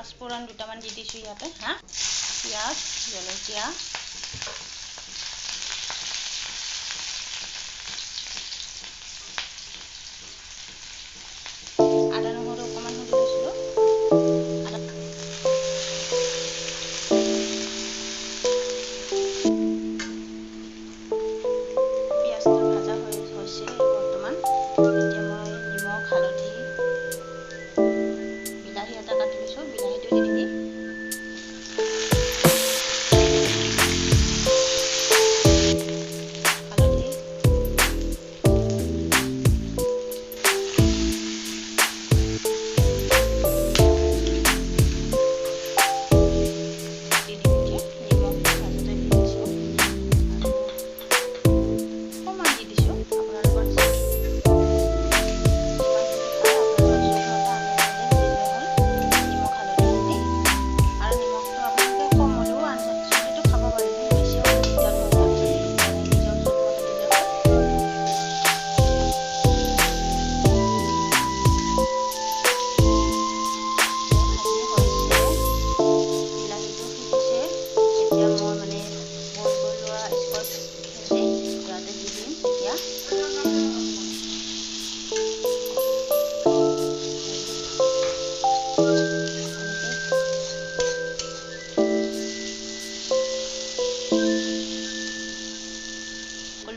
পাঁচফোৰণ দুটামান দি দিছোঁ ইয়াতে হা পিঁয়াজ জলকীয়া আদা নহৰু অকণমান খুন্দি লৈছিলোঁ পিঁয়াজটো ভাজা হৈছে বৰ্তমান এতিয়া মই নিমখ হালধি বিলাহী এটা কাটি লৈছোঁ বিলাহীটো দি দিবি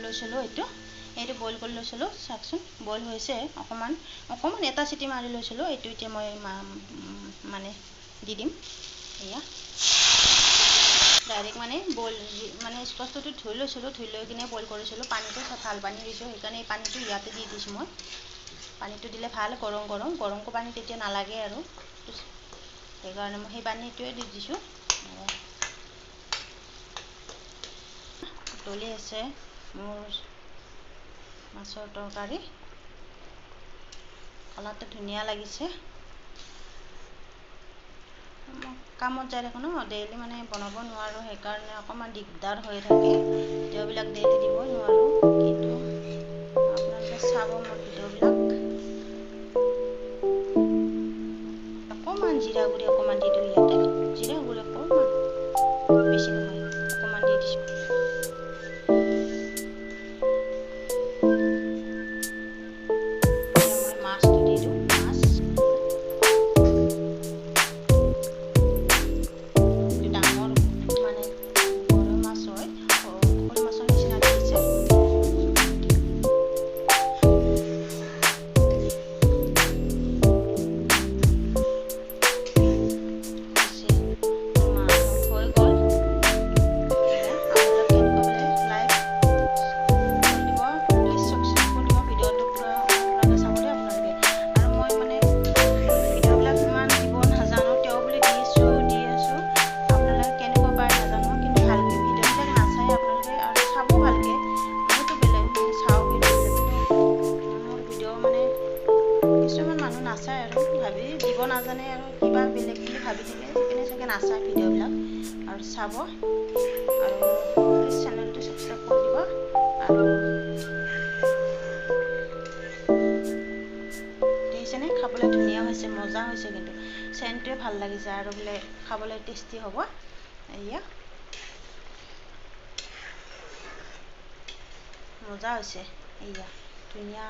লৈছিলোঁ এইটো বইল কৰি লৈছিলোঁ চাওকচোন বইল হৈছে অকণমান এটা চিটি মাৰি লৈছিলোঁ এইটো এতিয়া মই মানে দি দিম এয়া ডাইৰেক্ট মানে বইল মানে স্কচটো ধুই লৈছিলোঁ ধুই লৈ কিনে বইল কৰিছিলোঁ পানীটো ভাল পানী দিছোঁ সেইকাৰণে এই পানীটো ইয়াতে দি দিছোঁ মই পানীটো দিলে ভাল গৰমকৈ পানী তেতিয়া নালাগে আৰু সেইকাৰণে মই সেই পানীটোৱে দি দিছোঁ উতলি আছে মোৰ মাছৰ তৰকাৰী কালাৰটো ধুনীয়া লাগিছে কামত যাই থাকোঁ ন ডেইলি মানে বনাব নোৱাৰোঁ সেইকাৰণে অকণমান দিগদাৰ হৈ থাকে ভিডিঅ'বিলাক ডেইলি দিব নোৱাৰোঁ কিন্তু আপোনালোকে চাব মোৰ ভিডিঅ'বিলাক অকণমান জিৰা গুড়ি অকণমান দি দিওঁ ইয়াতে জিৰা গুড়ি অকণমান বেছি নহয় অকণমান দি দিছোঁ কিছুমান মানুহ নাচায় আৰু ভাবি দিব নাজানে আৰু কিবা বেলেগ বুলি ভাবি থাকে সেইকাৰণে চাগে নাচায় ভিডিঅ'বিলাক আৰু চাব আৰু প্লিজ চেনেলটো ছাবস্ক্ৰাইব কৰি দিব আৰু দেখিছেনে খাবলৈ ধুনীয়া হৈছে মজা হৈছে কিন্তু চেণ্টটোৱে ভাল লাগিছে আৰু বোলে খাবলৈ টেষ্টি হ'ব এয়া মজা হৈছে এয়া ধুনীয়া